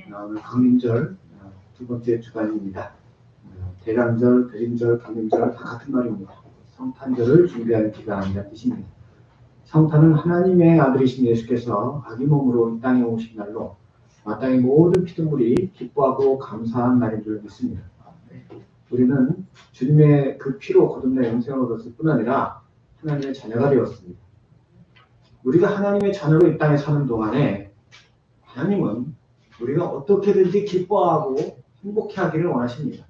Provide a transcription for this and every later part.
오늘 강림절 두 번째 주간입니다. 대강절, 대림절, 강림절 다 같은 말입니다. 성탄절을 준비하는 기간이라는 뜻입니다. 성탄은 하나님의 아들이신 예수께서 자기 몸으로 이 땅에 오신 날로 마땅히 모든 피조물이 기뻐하고 감사한 날인 줄 믿습니다. 우리는 주님의 그 피로 거듭나 영생을 얻었을 뿐 아니라 하나님의 자녀가 되었습니다. 우리가 하나님의 자녀로 이 땅에 사는 동안에 하나님은 우리가 어떻게든지 기뻐하고 행복해하기를 원하십니다.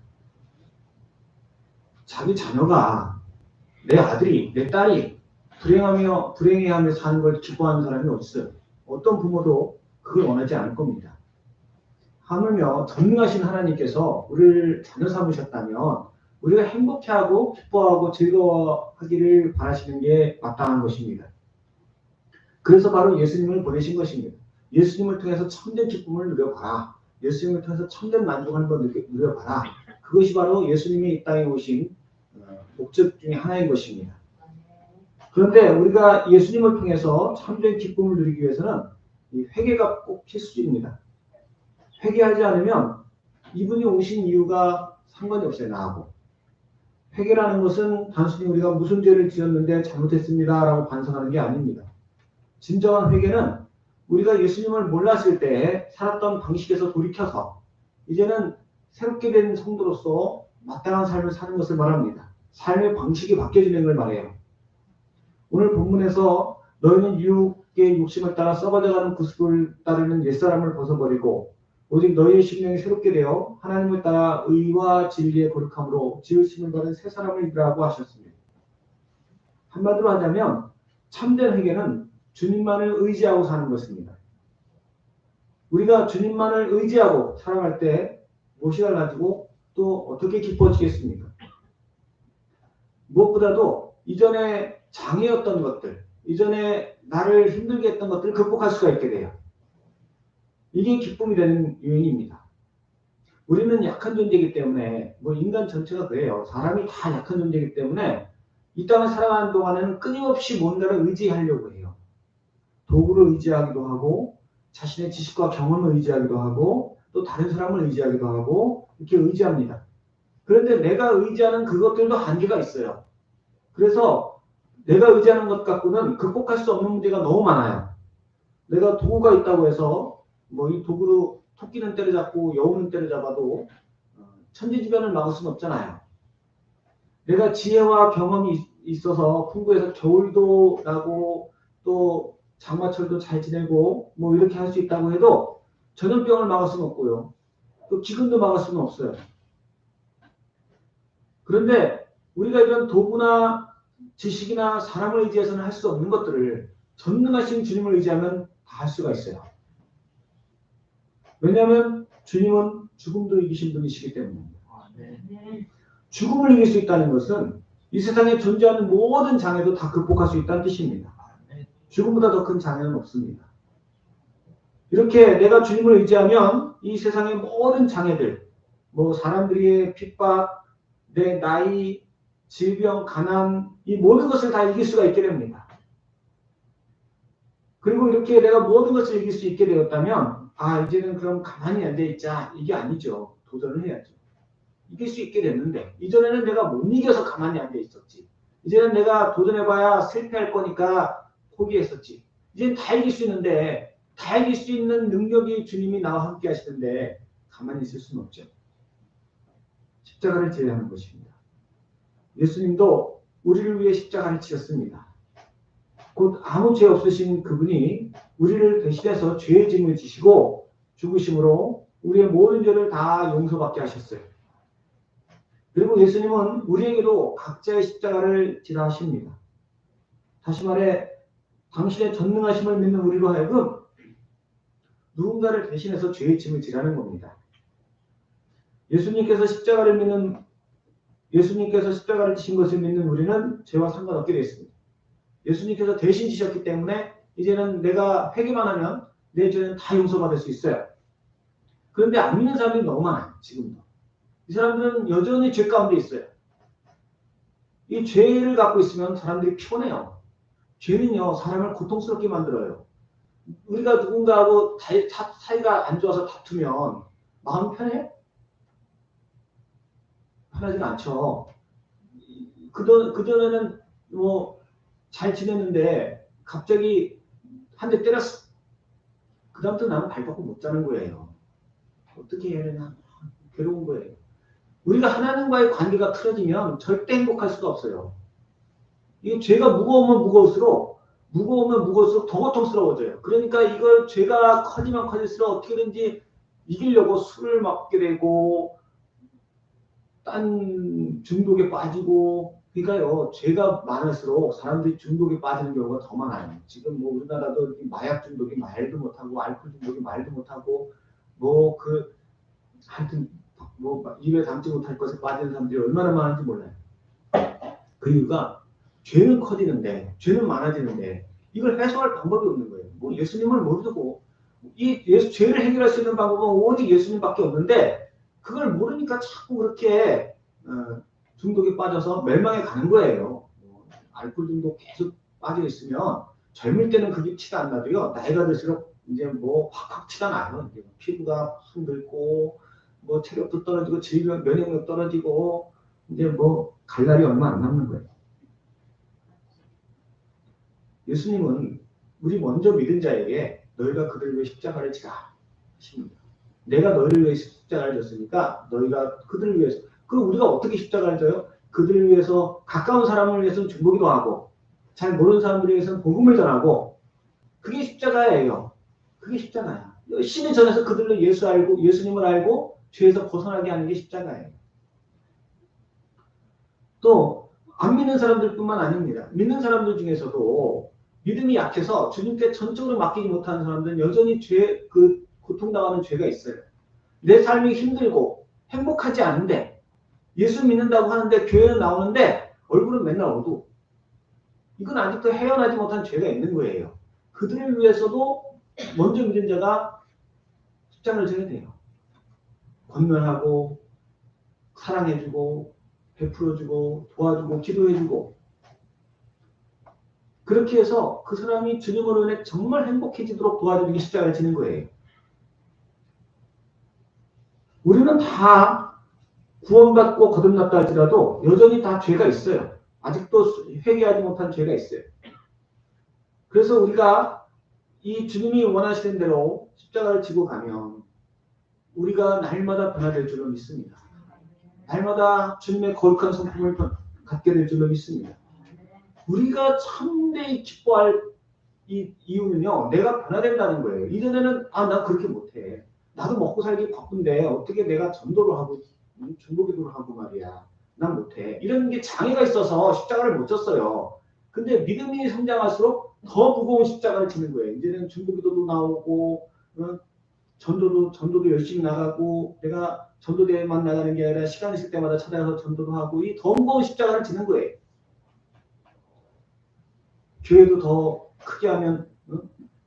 자기 자녀가, 내 아들이, 내 딸이 불행해하며 사는 걸 기뻐하는 사람이 없어요. 어떤 부모도 그걸 원하지 않을 겁니다. 하물며 전능하신 하나님께서 우리를 자녀 삼으셨다면 우리가 행복해하고 기뻐하고 즐거워하기를 바라시는 게 마땅한 것입니다. 그래서 바로 예수님을 보내신 것입니다. 예수님을 통해서 참된 기쁨을 누려봐라. 예수님을 통해서 참된 만족을 한번 누려봐라. 그것이 바로 예수님이 이 땅에 오신 목적 중에 하나인 것입니다. 그런데 우리가 예수님을 통해서 참된 기쁨을 누리기 위해서는 이 회개가 꼭 필수입니다. 회개하지 않으면 이분이 오신 이유가 상관이 없어요, 나하고. 회개라는 것은 단순히 우리가 무슨 죄를 지었는데 잘못했습니다 라고 반성하는 게 아닙니다. 진정한 회개는 우리가 예수님을 몰랐을 때 살았던 방식에서 돌이켜서 이제는 새롭게 된 성도로서 마땅한 삶을 사는 것을 말합니다. 삶의 방식이 바뀌어지는 걸 말해요. 오늘 본문에서 너희는 유혹의 욕심을 따라 썩어져가는 구습을 따르는 옛사람을 벗어버리고 오직 너희의 심령이 새롭게 되어 하나님을 따라 의와 진리의 거룩함으로 지으심을 받은 새 사람을 입으라고 하셨습니다. 한마디로 하자면 참된 회개는 주님만을 의지하고 사는 것입니다. 우리가 주님만을 의지하고 살아갈 때 무엇이 달라지고 또 어떻게 기뻐지겠습니까? 무엇보다도 이전에 장애였던 것들, 이전에 나를 힘들게 했던 것들을 극복할 수가 있게 돼요. 이게 기쁨이 되는 요인입니다. 우리는 약한 존재이기 때문에, 인간 전체가 그래요. 사람이 다 약한 존재이기 때문에 이 땅을 살아가는 동안에는 끊임없이 뭔가를 의지하려고 해요. 도구를 의지하기도 하고 자신의 지식과 경험을 의지하기도 하고 또 다른 사람을 의지하기도 하고 이렇게 의지합니다. 그런데 내가 의지하는 그것들도 한계가 있어요. 그래서 내가 의지하는 것 갖고는 극복할 수 없는 문제가 너무 많아요. 내가 도구가 있다고 해서 이 도구로 토끼는 때려잡고 여우는 때려잡아도 천지주변을 막을 수는 없잖아요. 내가 지혜와 경험이 있어서 풍부해서 겨울도 나고 또 장마철도 잘 지내고 이렇게 할 수 있다고 해도 전염병을 막을 수는 없고요. 또 기근도 막을 수는 없어요. 그런데 우리가 이런 도구나 지식이나 사람을 의지해서는 할 수 없는 것들을 전능하신 주님을 의지하면 다 할 수가 있어요. 왜냐하면 주님은 죽음도 이기신 분이시기 때문입니다. 죽음을 이길 수 있다는 것은 이 세상에 존재하는 모든 장애도 다 극복할 수 있다는 뜻입니다. 죽음보다 더 큰 장애는 없습니다. 이렇게 내가 주님을 의지하면 이 세상의 모든 장애들, 사람들의 핍박, 내 나이, 질병, 가난, 이 모든 것을 다 이길 수가 있게 됩니다. 그리고 이렇게 내가 모든 것을 이길 수 있게 되었다면 이제는 그럼 가만히 앉아있자. 이게 아니죠. 도전을 해야죠. 이길 수 있게 됐는데 이전에는 내가 못 이겨서 가만히 앉아있었지. 이제는 내가 도전해봐야 실패할 거니까 포기했었지. 이제는 다 이길 수 있는데 다 이길 수 있는 능력이 주님이 나와 함께 하시는데 가만히 있을 수는 없죠. 십자가를 져야 하는 것입니다. 예수님도 우리를 위해 십자가를 지셨습니다. 곧 아무 죄 없으신 그분이 우리를 대신해서 죄의 짐을 지시고 죽으심으로 우리의 모든 죄를 다 용서받게 하셨어요. 그리고 예수님은 우리에게도 각자의 십자가를 지라 하십니다. 다시 말해 당신의 전능하심을 믿는 우리로 하여금 누군가를 대신해서 죄의 짐을 지라는 겁니다. 예수님께서 십자가를 지신 것을 믿는 우리는 죄와 상관없게 되어 있습니다. 예수님께서 대신 지셨기 때문에 이제는 내가 회개만 하면 내 죄는 다 용서받을 수 있어요. 그런데 안 믿는 사람이 너무 많아요. 지금도. 이 사람들은 여전히 죄 가운데 있어요. 이 죄를 갖고 있으면 사람들이 피곤해요. 죄는요, 사람을 고통스럽게 만들어요. 우리가 누군가하고 사이가 안 좋아서 다투면 마음 편해? 편하진 않죠. 그전에는 뭐 잘 지냈는데 갑자기 한 대 때렸어. 그 다음부터 나는 발벗고 못 자는 거예요. 어떻게 해야 되나? 괴로운 거예요. 우리가 하나님과의 관계가 틀어지면 절대 행복할 수가 없어요. 이게 죄가 무거우면 무거울수록 더 고통스러워져요. 그러니까 이걸 죄가 커지면 커질수록 어떻게든지 이기려고 술을 먹게 되고 딴 중독에 빠지고 그러니까요. 죄가 많을수록 사람들이 중독에 빠지는 경우가 더 많아요. 지금 뭐 우리나라도 마약 중독이 말도 못하고 알코올 중독이 말도 못하고 하여튼 입에 담지 못할 것에 빠지는 사람들이 얼마나 많은지 몰라요. 그 이유가 죄는 커지는데 죄는 많아지는데 이걸 해소할 방법이 없는 거예요. 뭐 예수님을 모르고 죄를 해결할 수 있는 방법은 오직 예수님밖에 없는데 그걸 모르니까 자꾸 그렇게 중독에 빠져서 멸망에 가는 거예요. 알코올 중독 계속 빠져 있으면 젊을 때는 그게 티가 안 나도요. 나이가 들수록 이제 뭐 확확 티가 나요. 이제 피부가 흔들고 뭐 체력도 떨어지고 질병 면역력 떨어지고 이제 뭐 갈 날이 얼마 안 남는 거예요. 예수님은 우리 먼저 믿은 자에게 너희가 그들을 위해 십자가를 지라 하십니다. 내가 너희를 위해 십자가를 졌으니까 너희가 그들을 위해서 우리가 어떻게 십자가를 져요? 그들을 위해서 가까운 사람을 위해서는 중보기도 하고 잘 모르는 사람들을 위해서는 복음을 전하고 그게 십자가예요. 그게 십자가야. 열심히 전해서 그들로 예수님을 알고 죄에서 벗어나게 하는 게 십자가예요. 또 안 믿는 사람들뿐만 아닙니다. 믿는 사람들 중에서도 믿음이 약해서 주님께 전적으로 맡기지 못하는 사람들은 여전히 고통당하는 죄가 있어요. 내 삶이 힘들고 행복하지 않은데 예수 믿는다고 하는데 교회는 나오는데 얼굴은 맨날 어두워. 이건 아직도 헤어나지 못한 죄가 있는 거예요. 그들을 위해서도 먼저 믿은 자가 십자가를 져야 돼요. 권면하고 사랑해주고 베풀어주고 도와주고 기도해주고 그렇게 해서 그 사람이 주님으로 인해 정말 행복해지도록 도와주는 게 십자가를 지는 거예요. 우리는 다 구원받고 거듭났다 할지라도 여전히 다 죄가 있어요. 아직도 회개하지 못한 죄가 있어요. 그래서 우리가 이 주님이 원하시는 대로 십자가를 지고 가면 우리가 날마다 변화될 줄로 믿습니다. 날마다 주님의 거룩한 성품을 갖게 될 줄로 믿습니다. 우리가 참되이 기뻐할 이유는요. 내가 변화된다는 거예요. 이전에는 나 그렇게 못해. 나도 먹고 살기 바쁜데 어떻게 내가 전도를 하고 중보기도를 하고 말이야. 난 못해. 이런 게 장애가 있어서 십자가를 못 졌어요. 근데 믿음이 성장할수록 더 무거운 십자가를 지는 거예요. 이제는 중보기도도 나오고 전도도 열심히 나가고 내가 전도대회만 나가는 게 아니라 시간 있을 때마다 찾아가서 전도도 하고 이 더 무거운 십자가를 지는 거예요. 교회도 더 크게 하면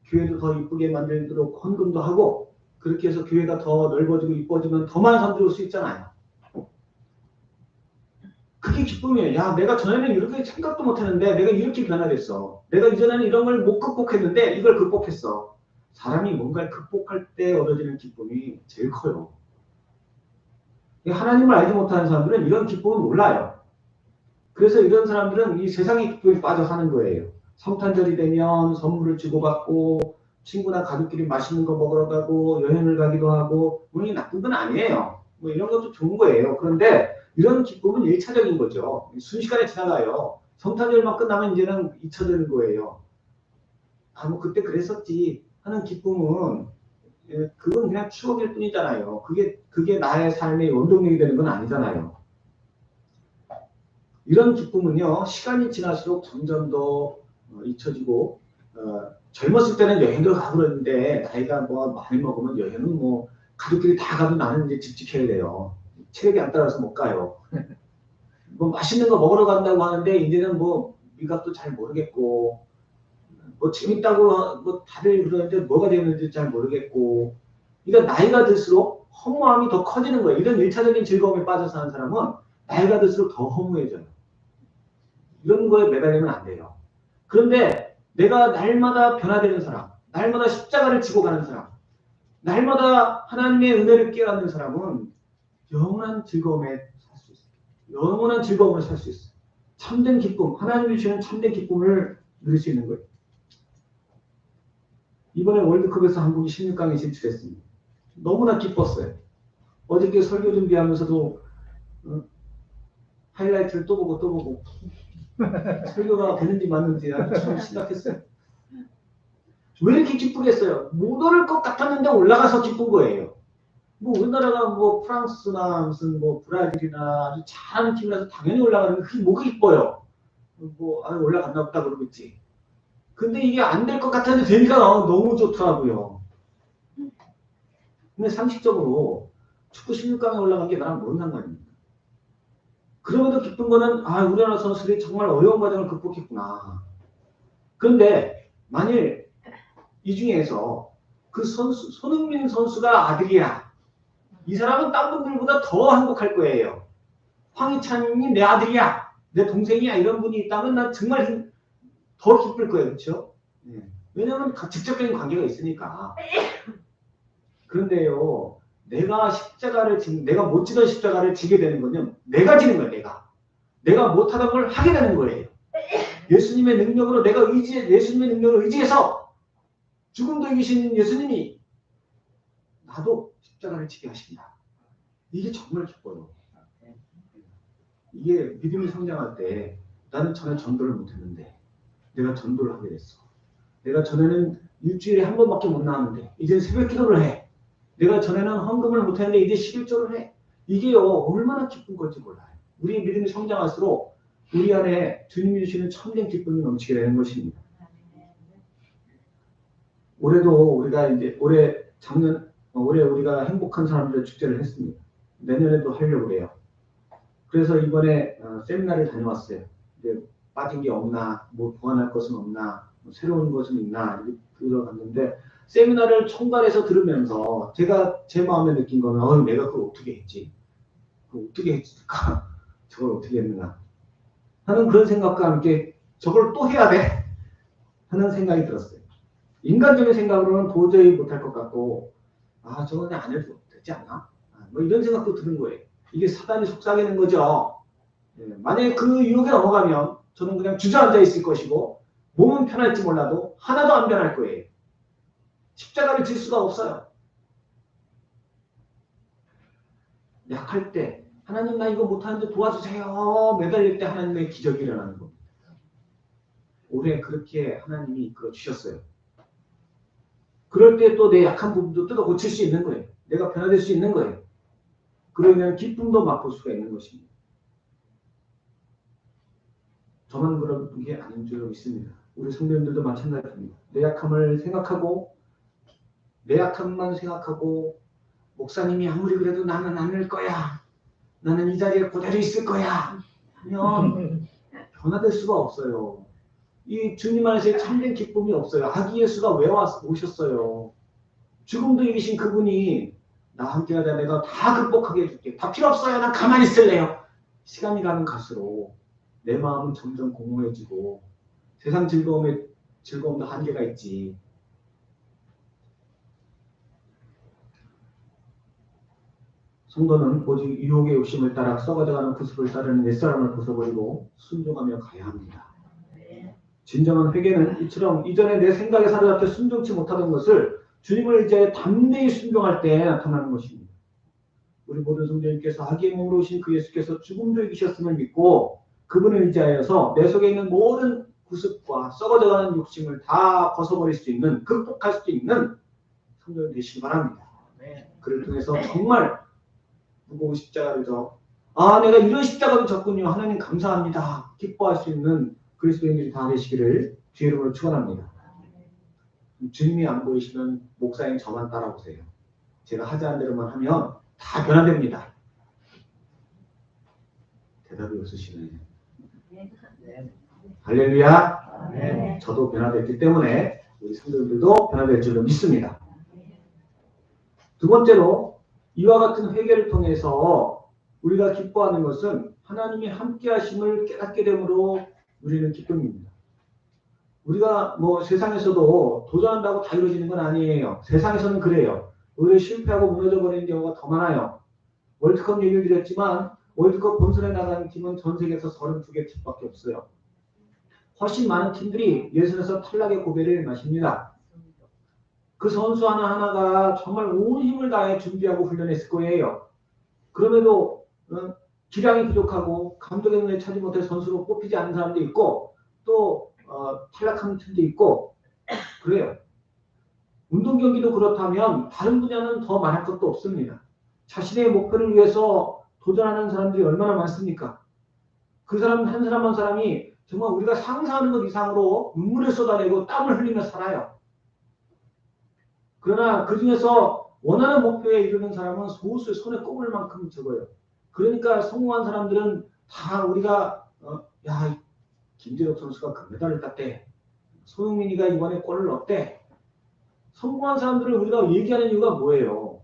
교회도 더 이쁘게 만들도록 헌금도 하고 그렇게 해서 교회가 더 넓어지고 이뻐지면 더 많은 사람들이 올 수 있잖아요. 그게 기쁨이에요. 야, 내가 전에는 이렇게 생각도 못했는데 내가 이렇게 변화됐어. 내가 이전에는 이런 걸 못 극복했는데 이걸 극복했어. 사람이 뭔가를 극복할 때 얻어지는 기쁨이 제일 커요. 하나님을 알지 못하는 사람들은 이런 기쁨을 몰라요. 그래서 이런 사람들은 이 세상의 기쁨에 빠져 사는 거예요. 성탄절이 되면 선물을 주고받고 친구나 가족끼리 맛있는 거 먹으러 가고 여행을 가기도 하고 물론 나쁜 건 아니에요. 뭐 이런 것도 좋은 거예요. 그런데 이런 기쁨은 1차적인 거죠. 순식간에 지나가요. 성탄절만 끝나면 이제는 잊혀지는 거예요. 뭐 그때 그랬었지 하는 기쁨은 그건 그냥 추억일 뿐이잖아요. 그게 나의 삶의 원동력이 되는 건 아니잖아요. 이런 기쁨은요. 시간이 지날수록 점점 더 잊혀지고 젊었을 때는 여행도 가고 그러는데 나이가 뭐 많이 먹으면 여행은 뭐 가족끼리 다 가도 나는 이제 직직해야 돼요. 체력이 안 따라서 못 가요. 뭐 맛있는 거 먹으러 간다고 하는데 이제는 뭐 미각도 잘 모르겠고 뭐 재밌다고 뭐 다들 그러는데 뭐가 되는지 잘 모르겠고 그러니까 나이가 들수록 허무함이 더 커지는 거예요. 이런 1차적인 즐거움에 빠져 사는 사람은 나이가 들수록 더 허무해져요. 이런 거에 매달리면 안 돼요. 그런데 내가 날마다 변화되는 사람, 날마다 십자가를 지고 가는 사람, 날마다 하나님의 은혜를 깨닫는 사람은 영원한 즐거움에 살 수 있어요. 영원한 즐거움을 살 수 있어요. 참된 기쁨, 하나님이 주시는 참된 기쁨을 누릴 수 있는 거예요. 이번에 월드컵에서 한국이 16강에 진출했습니다. 너무나 기뻤어요. 어저께 설교 준비하면서도 하이라이트를 또 보고 설교가 되는지 맞는지 참 심각했어요. 왜 이렇게 기쁘겠어요? 못 오를 것 같았는데 올라가서 기쁜 거예요. 뭐 우리나라가 뭐 프랑스나 무슨 뭐 브라질이나 아주 잘하는 팀이라서 당연히 올라가는 게 그게 뭐가 기뻐요. 뭐 올라갔나 보다 그러겠지. 근데 이게 안 될 것 같았는데 되니까 너무 좋더라고요. 근데 상식적으로 축구 16강에 올라간 게 나랑 뭔 상관입니까? 그럼에도 기쁜 거는 우리나라 선수들이 정말 어려운 과정을 극복했구나. 그런데 만일 이 중에서 그 선수, 손흥민 선수가 아들이야. 이 사람은 딴 분들보다 더 행복할 거예요. 황희찬이 내 아들이야. 내 동생이야. 이런 분이 있다면 난 정말 더 기쁠 거예요. 그렇죠? 왜냐하면 직접적인 관계가 있으니까. 그런데요. 내가 못 지던 십자가를 지게 되는 건요. 내가 지는 거예요. 내가 못하던 걸 하게 되는 거예요. 예수님의 능력으로 예수님의 능력을 의지해서 죽음도 이기신 예수님이 나도 십자가를 지게 하십니다. 이게 정말 기뻐요. 이게 믿음이 성장할 때 나는 전에 전도를 못했는데 내가 전도를 하게 됐어. 내가 전에는 일주일에 한 번밖에 못 나왔는데 이제 새벽 기도를 해. 내가 전에는 헌금을 못했는데 이제 11조를 해. 이게요 얼마나 기쁜 건지 몰라요. 우리의 믿음이 성장할수록 우리 안에 주님이 주시는 참된 기쁨이 넘치게 되는 것입니다. 올해도 우리가 이제 올해 우리가 행복한 사람들의 축제를 했습니다. 내년에도 하려고 해요. 그래서 이번에 세미나를 다녀왔어요. 이제 빠진 게 없나, 뭐 보완할 것은 없나, 뭐 새로운 것은 있나 이렇게 들어갔는데 세미나를 총괄해서 들으면서 제가 제 마음에 느낀 거는 내가 그걸 어떻게 했지? 그걸 어떻게 했을까? 저걸 어떻게 했느냐? 하는 그런 생각과 함께 저걸 또 해야 돼? 하는 생각이 들었어요. 인간적인 생각으로는 도저히 못할 것 같고 저건 안 해도 되지 않나? 뭐 이런 생각도 드는 거예요. 이게 사단이 속삭이는 거죠. 만약에 그 유혹에 넘어가면 저는 그냥 주저앉아 있을 것이고 몸은 편할지 몰라도 하나도 안 변할 거예요. 십자가를 질 수가 없어요. 약할 때 하나님 나 이거 못하는데 도와주세요. 매달릴 때 하나님의 기적이 일어나는 겁니다. 올해 그렇게 하나님이 이끌어 주셨어요. 그럴 때 또 내 약한 부분도 뜯어 고칠 수 있는 거예요. 내가 변화될 수 있는 거예요. 그러면 기쁨도 맛볼 수가 있는 것입니다. 저만 그런 게 아닌 줄 믿습니다. 우리 성도님들도 마찬가지입니다. 내 약함을 생각하고 내 약함만 생각하고 목사님이 아무리 그래도 나는 안 될 거야. 나는 이 자리에 그대로 있을 거야. 하면 변화될 수가 없어요. 이 주님 안에서의 참된 기쁨이 없어요. 아기 예수가 왜 오셨어요? 죽음도 이기신 그분이 나와 함께하자 내가 다 극복하게 해줄게. 다 필요 없어요. 난 가만히 있을래요. 시간이 가면 갈수록 내 마음은 점점 공허해지고 세상 즐거움도 한계가 있지. 성도는 오직 유혹의 욕심을 따라 썩어져가는 구습을 따르는 옛사람을 벗어버리고 순종하며 가야 합니다. 진정한 회개는 이처럼 이전에 내 생각에 사로잡혀 순종치 못하던 것을 주님을 이제 담대히 순종할 때 나타나는 것입니다. 우리 모든 성도님께서 아기의 몸으로 오신 그 예수께서 죽음도 이기셨음을 믿고 그분을 의지하여서 내 속에 있는 모든 구습과 썩어져가는 욕심을 다 벗어버릴 수 있는, 극복할 수 있는 성도님 되시기 바랍니다. 그를 통해서 정말 무거운 십자가를 내가 이런 십자가를 졌군요. 하나님 감사합니다. 기뻐할 수 있는 그리스도인들이 다 되시기를 주의 이름으로 축원합니다. 주님이 안 보이시면 목사님 저만 따라오세요. 제가 하자는 대로만 하면 다 변화됩니다. 대답이 없으시네. 할렐루야. 저도 변화됐기 때문에 우리 성도들도 변화될 줄로 믿습니다. 두 번째로 이와 같은 회개를 통해서 우리가 기뻐하는 것은 하나님이 함께 하심을 깨닫게 됨으로 누리는 기쁨입니다. 우리가 뭐 세상에서도 도전한다고 다 이루어지는 건 아니에요. 세상에서는 그래요. 오히려 실패하고 무너져 버리는 경우가 더 많아요. 월드컵 얘기를 드렸지만 월드컵 본선에 나가는 팀은 전 세계에서 32개 팀밖에 없어요. 훨씬 많은 팀들이 예선에서 탈락의 고배를 마십니다. 그 선수 하나하나가 정말 온 힘을 다해 준비하고 훈련했을 거예요. 그럼에도 기량이 부족하고 감독의 눈에 차지 못해 선수로 뽑히지 않는 사람도 있고 또 탈락하는 팀도 있고 그래요. 운동 경기도 그렇다면 다른 분야는 더 말할 것도 없습니다. 자신의 목표를 위해서 도전하는 사람들이 얼마나 많습니까? 그 사람 한 사람 한 사람이 정말 우리가 상상하는 것 이상으로 눈물을 쏟아내고 땀을 흘리며 살아요. 그러나 그 중에서 원하는 목표에 이르는 사람은 소수 손에 꼽을 만큼 적어요. 그러니까 성공한 사람들은 다 우리가 야 김재혁 선수가 금메달을 땄대. 손흥민이가 이번에 골을 넣었대. 성공한 사람들을 우리가 얘기하는 이유가 뭐예요?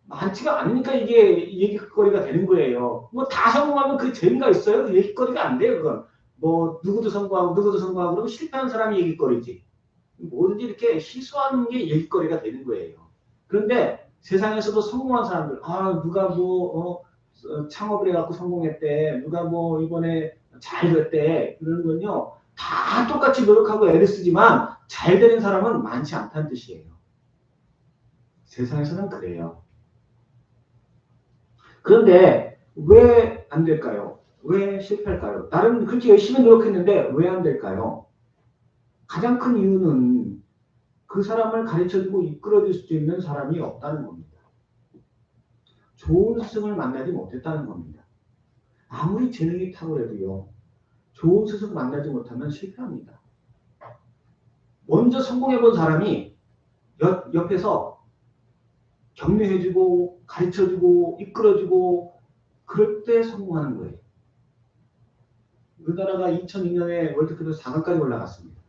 많지가 않으니까 이게 얘기거리가 되는 거예요. 뭐 다 성공하면 그 재미가 있어요? 얘기거리가 안 돼요, 그건. 뭐 누구도 성공하고 그러면 실패한 사람이 얘기거리지. 뭐든지 이렇게 희소한 게 얘기거리가 되는 거예요. 그런데 세상에서도 성공한 사람들, 누가 창업을 해갖고 성공했대, 누가 뭐 이번에 잘 됐대, 그런 건요, 다 똑같이 노력하고 애를 쓰지만 잘 되는 사람은 많지 않다는 뜻이에요. 세상에서는 그래요. 그런데 왜 안 될까요? 왜 실패할까요? 나름 그렇게 열심히 노력했는데 왜 안 될까요? 가장 큰 이유는 그 사람을 가르쳐주고 이끌어줄 수 있는 사람이 없다는 겁니다. 좋은 스승을 만나지 못했다는 겁니다. 아무리 재능이 탁월해도요. 좋은 스승 만나지 못하면 실패합니다. 먼저 성공해본 사람이 옆에서 격려해주고 가르쳐주고 이끌어주고 그럴 때 성공하는 거예요. 우리나라가 2002년에 월드컵에서 4강까지 올라갔습니다.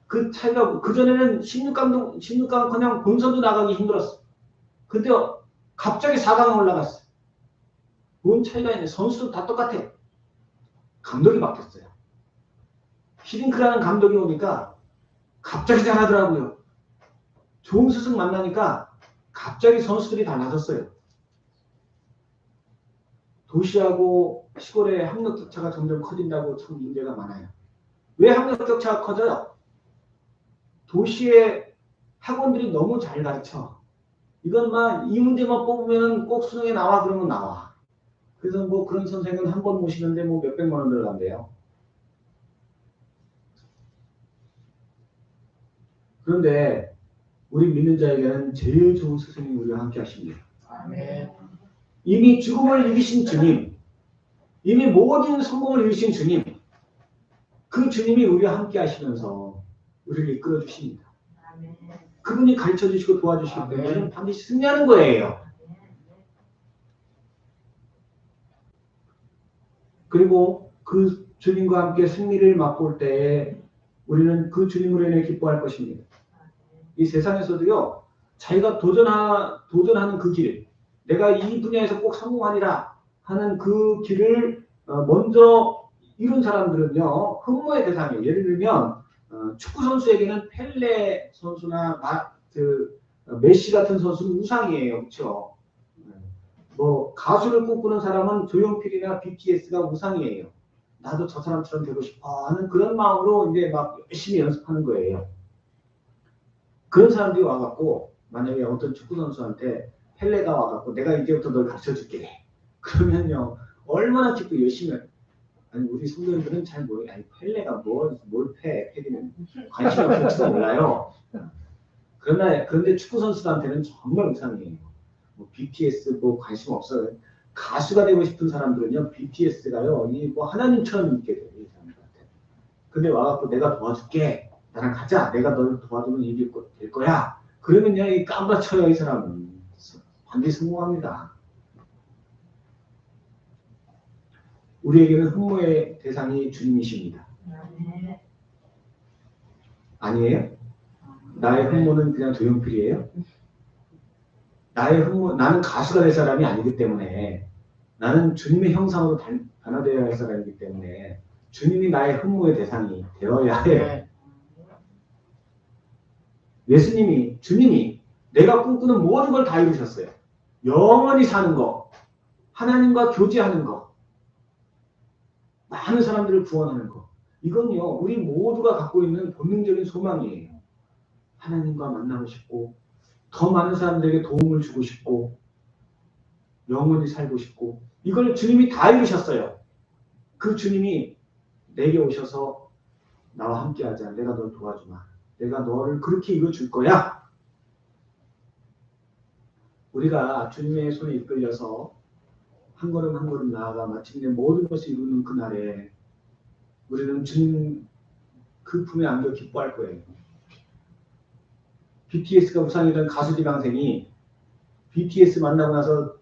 그 차이가 그전에는 16강 그냥 본선도 나가기 힘들었어. 근데 갑자기 4강에 올라갔어. 뭔 차이가 있네. 선수도 다 똑같아. 감독이 바뀌었어요. 히딩크라는 감독이 오니까 갑자기 잘하더라고요. 좋은 스승 만나니까 갑자기 선수들이 달라졌어요. 도시하고 시골의 학력 격차가 점점 커진다고 참 문제가 많아요. 왜 학력 격차가 커져요? 도시의 학원들이 너무 잘 가르쳐. 이건 이 문제만 뽑으면 꼭 수능에 나와 그러면 나와. 그래서 뭐 그런 선생은 한 번 모시는데 뭐 몇백만 원 들어간대요. 그런데 우리 믿는 자에게는 제일 좋은 스승이 우리와 함께 하십니다. 아멘. 이미 죽음을 이기신 주님, 이미 모든 성공을 이루신 주님, 그 주님이 우리와 함께 하시면서 우리를 이끌어 주십니다. 아멘. 그분이 가르쳐 주시고 도와주시기 때문에 우리는 반드시 승리하는 거예요. 그리고 그 주님과 함께 승리를 맛볼 때에 우리는 그 주님으로 인해 기뻐할 것입니다. 이 세상에서도요, 자기가 도전하는 그 길, 내가 이 분야에서 꼭 성공하리라 하는 그 길을 먼저 이룬 사람들은요, 흠모의 대상이에요. 예를 들면 축구 선수에게는 펠레 선수나 메시 같은 선수는 우상이에요, 그렇죠? 뭐 가수를 꿈꾸는 사람은 조용필이나 BTS가 우상이에요. 나도 저 사람처럼 되고 싶어 하는 그런 마음으로 이제 막 열심히 연습하는 거예요. 그런 사람들이 와갖고 만약에 어떤 축구 선수한테 펠레가 와갖고 내가 이제부터 널 가르쳐줄게. 그러면요 얼마나 기쁘고 열심히 아니 우리 성도님들은 잘 모르겠어요. 아니 펠레가 뭘 패기는 관심이 없을지도 몰라요. 그런데 축구 선수들한테는 정말 우상이에요. 뭐 BTS 뭐 관심 없어요. 가수가 되고 싶은 사람들은요 BTS가요 뭐 하나님처럼 믿게 돼요 이 사람들한테. 근데 와갖고 내가 도와줄게. 나랑 가자. 내가 너를 도와주면 일이 될 거야. 그러면요 이 깜빡쳐요 이 사람은. 반드시 성공합니다. 우리에게는 흠모의 대상이 주님이십니다. 아니에요? 나의 흠모는 그냥 조용필이에요? 나는 가수가 될 사람이 아니기 때문에 나는 주님의 형상으로 변화되어야 할 사람이기 때문에 주님이 나의 흠모의 대상이 되어야 해요. 예수님이, 주님이 내가 꿈꾸는 모든 걸 다 이루셨어요. 영원히 사는 거, 하나님과 교제하는 거, 많은 사람들을 구원하는 거. 이건요, 우리 모두가 갖고 있는 본능적인 소망이에요. 하나님과 만나고 싶고, 더 많은 사람들에게 도움을 주고 싶고, 영원히 살고 싶고, 이걸 주님이 다 이루셨어요. 그 주님이 내게 오셔서 나와 함께 하자. 내가 널 도와주마. 내가 너를 그렇게 이루어줄 거야. 우리가 주님의 손에 이끌려서 한 걸음 한 걸음 나아가 마침내 모든 것을 이루는 그날에 우리는 주님 그 품에 안겨 기뻐할 거예요. BTS가 우상이던 가수 지망생이 BTS 만나고 나서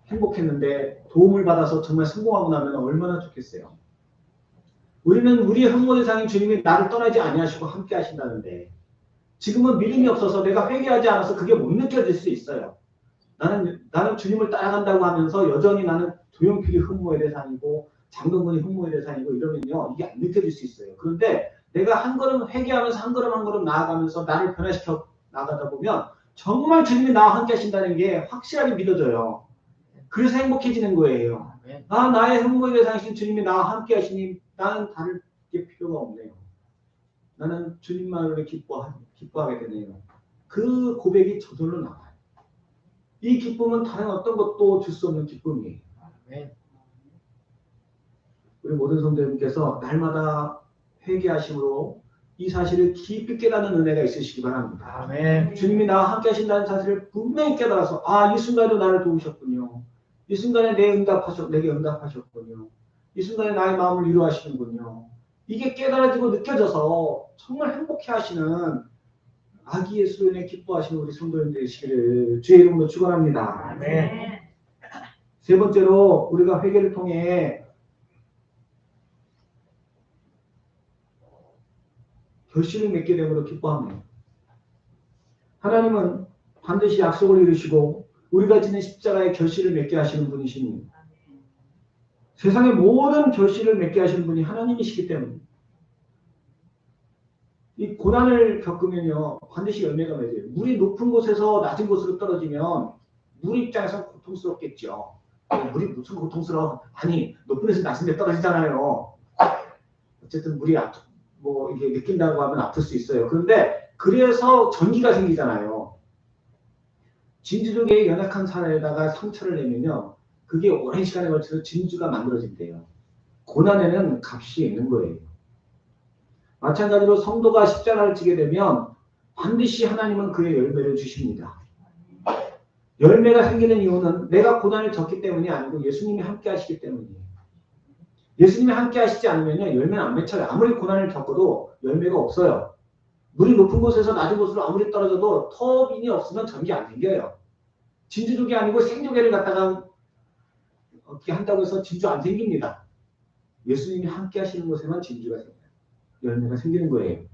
행복했는데 도움을 받아서 정말 성공하고 나면 얼마나 좋겠어요. 우리는 우리의 흠모대상인 주님이 나를 떠나지 아니하시고 함께 하신다는데 지금은 믿음이 없어서 내가 회개하지 않아서 그게 못 느껴질 수 있어요. 나는 주님을 따라간다고 하면서 여전히 나는 조용필이 흠모의 대상이고 장동건이 흠모의 대상이고 이러면요. 이게 안 느껴질 수 있어요. 그런데 내가 한 걸음 회개하면서 한 걸음 나아가면서 나를 변화시켜 나가다 보면 정말 주님이 나와 함께 하신다는 게 확실하게 믿어져요. 그래서 행복해지는 거예요. 나의 흠모의 대상이신 주님이 나와 함께 하시니 나는 다를 게 필요가 없네요. 나는 주님만으로 기뻐하게 되네요. 그 고백이 저절로 나와요. 이 기쁨은 다른 어떤 것도 줄 수 없는 기쁨이에요. 우리 모든 성도님께서 날마다 회개하심으로 이 사실을 깊이 깨닫는 은혜가 있으시기 바랍니다. 아멘. 주님이 나와 함께 하신다는 사실을 분명히 깨달아서 이 순간에도 나를 도우셨군요. 이 순간에 내게 응답하셨군요. 이 순간에 나의 마음을 위로하시는군요. 이게 깨달아지고 느껴져서 정말 행복해 하시는 아기 예수로 인해 기뻐하시는 우리 성도님들 되시기를 주의 이름으로 축원합니다. 아멘. 세 번째로 우리가 회개를 통해 결실을 맺게 됨으로 기뻐합니다. 하나님은 반드시 약속을 이루시고 우리가 지는 십자가의 결실을 맺게 하시는 분이시니 세상의 모든 결실을 맺게 하시는 분이 하나님이시기 때문입니다. 이 고난을 겪으면요 반드시 열매가 맺어요. 물이 높은 곳에서 낮은 곳으로 떨어지면 물 입장에서 고통스럽겠죠. 물이 무슨 고통스러워? 아니 높은 데서 낮은 데 떨어지잖아요. 어쨌든 물이 이게 느낀다고 하면 아플 수 있어요. 그런데 그래서 전기가 생기잖아요. 진주족의 연약한 살에다가 상처를 내면요 그게 오랜 시간에 걸쳐서 진주가 만들어진대요. 고난에는 값이 있는 거예요. 마찬가지로 성도가 십자가를 지게 되면 반드시 하나님은 그의 열매를 주십니다. 열매가 생기는 이유는 내가 고난을 겪기 때문이 아니고 예수님이 함께 하시기 때문이에요. 예수님이 함께 하시지 않으면 열매는 안 맺혀요. 아무리 고난을 겪어도 열매가 없어요. 물이 높은 곳에서 낮은 곳으로 아무리 떨어져도 터빈이 없으면 전기 안 생겨요. 진주족이 아니고 생조개를 갖다가 어떻게 한다고 해서 진주 안 생깁니다. 예수님이 함께 하시는 곳에만 진주가 생겨요. 열매가 생기는 거예요.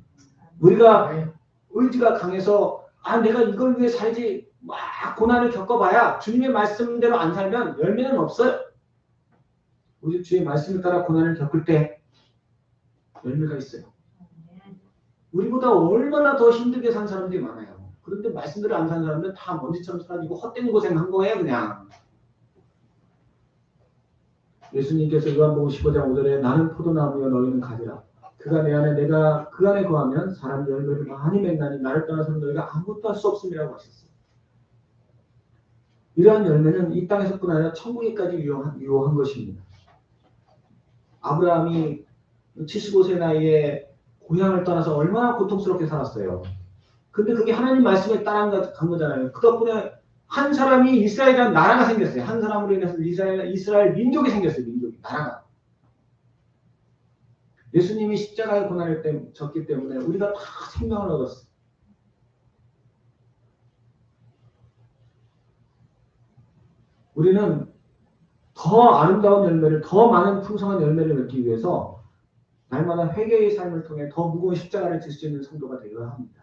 우리가 의지가 강해서 내가 이걸 위해 살지 막 고난을 겪어봐야 주님의 말씀대로 안 살면 열매는 없어요. 우리 주의 말씀을 따라 고난을 겪을 때 열매가 있어요. 우리보다 얼마나 더 힘들게 산 사람들이 많아요. 그런데 말씀대로 안 산 사람들은 다 먼지처럼 사라지고 헛된 고생한 거예요 그냥. 예수님께서 요한복음 15장 5절에 나는 포도나무여 너희는 가지라. 그가 내 안에 내가 그 안에 거하면 사람이 열매를 많이 맺나니 나를 떠나서는 너희가 아무것도 할 수 없음이라고 하셨어요. 이러한 열매는 이 땅에서뿐 아니라 천국에까지 유효한 것입니다. 아브라함이 75세 나이에 고향을 떠나서 얼마나 고통스럽게 살았어요. 근데 그게 하나님 말씀에 따라간 거잖아요. 그 덕분에 한 사람이 이스라엘이라는 나라가 생겼어요. 한 사람으로 인해서 이스라엘 민족이 생겼어요. 민족이. 나라가. 예수님이 십자가의 고난을 졌기 때문에 우리가 다 생명을 얻었어요. 우리는 더 아름다운 열매를, 더 많은 풍성한 열매를 맺기 위해서 날마다 회개의 삶을 통해 더 무거운 십자가를 질 수 있는 성도가 되어야 합니다.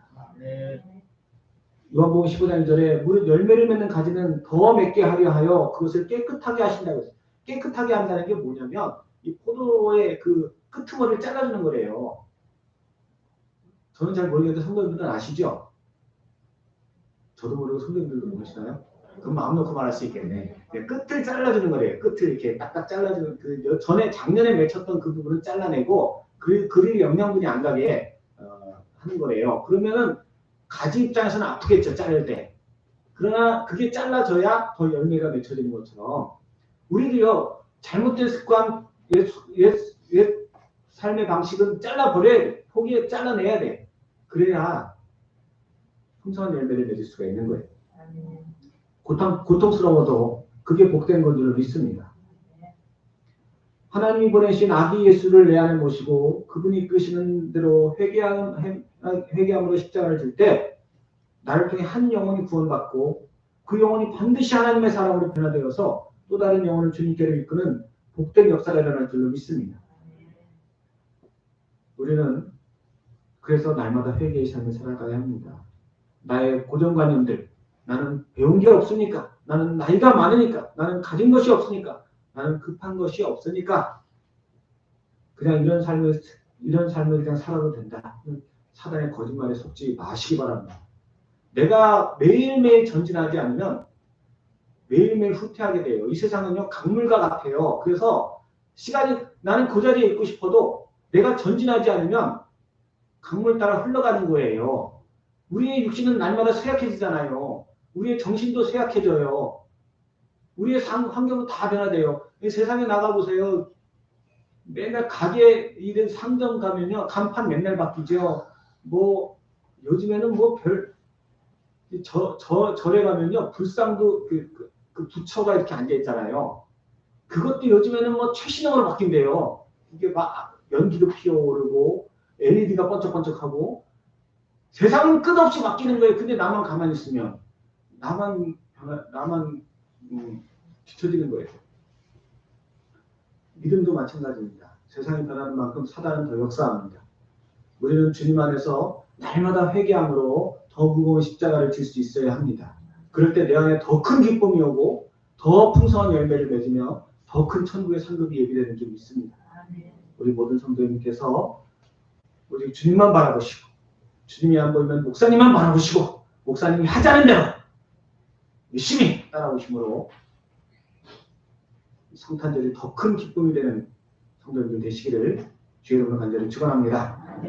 요한복음 15장 2절에 무릇 열매를 맺는 가지는 더 맺게 하려 하여 그것을 깨끗하게 하신다고 했어요. 깨끗하게 한다는 게 뭐냐면 이 포도의 그 끄트머리를 잘라주는 거래요. 저는 잘 모르겠는데 성도님들은 아시죠? 저도 모르고 성도님들도 모르시나요? 그럼 마음 놓고 말할 수 있겠네. 네, 끝을 잘라주는 거래요. 끝을 이렇게 딱딱 잘라주는 그 전에 작년에 맺혔던 그 부분을 잘라내고 그릴 영양분이 안 가게 하는 거래요. 그러면은 가지 입장에서는 아프겠죠, 자를 때. 그러나 그게 잘라져야 더 열매가 맺혀지는 것처럼 우리도요 잘못된 습관, 옛 삶의 방식은 잘라버려야 돼. 포기해 잘라내야 돼. 그래야 풍성한 열매를 맺을 수가 있는 거예요. 고통스러워도 그게 복된 건 줄 믿습니다. 하나님이 보내신 아기 예수를 내 안에 모시고 그분이 이끄시는 대로 회개함으로 십자가를 질 때 나를 통해 한 영혼이 구원받고 그 영혼이 반드시 하나님의 사람으로 변화되어서 또 다른 영혼을 주님께로 이끄는 복된 역사가 일어날 줄로 믿습니다. 우리는 그래서 날마다 회개의 삶을 살아가야 합니다. 나의 고정관념들, 나는 배운 게 없으니까, 나는 나이가 많으니까, 나는 가진 것이 없으니까, 나는 급한 것이 없으니까 그냥 이런 삶을 그냥 살아도 된다. 사단의 거짓말에 속지 마시기 바랍니다. 내가 매일매일 전진하지 않으면 매일매일 후퇴하게 돼요. 이 세상은요 강물과 같아요. 그래서 나는 그 자리에 있고 싶어도 내가 전진하지 않으면 강물 따라 흘러가는 거예요. 우리의 육신은 날마다 쇠약해지잖아요. 우리의 정신도 쇠약해져요. 우리의 환경도 다 변화돼요. 세상에 나가보세요. 맨날 가게 일은 상점 가면요. 간판 맨날 바뀌죠. 뭐 요즘에는 뭐 절에 가면요. 불상도 그 부처가 이렇게 앉아있잖아요. 그것도 요즘에는 뭐 최신형으로 바뀐대요. 이게 막 연기도 피어오르고 LED가 번쩍번쩍하고 세상은 끝없이 바뀌는 거예요. 근데 나만 가만히 있으면 나만 뒤처지는 거예요. 믿음도 마찬가지입니다. 세상이 변하는 만큼 사단은 더 역사합니다. 우리는 주님 안에서 날마다 회개함으로 더 무거운 십자가를 질 수 있어야 합니다. 그럴 때 내 안에 더 큰 기쁨이 오고 더 풍성한 열매를 맺으며 더 큰 천국의 상급이 예비되는 줄 믿습니다. 우리 모든 성도님께서 오직 주님만 바라보시고 주님이 안 보이면 목사님만 바라보시고 목사님이 하자는 대로 열심히 따라오심으로 성탄절이 더 큰 기쁨이 되는 성도님들 되시기를 주의 이름으로 간절히 축원합니다.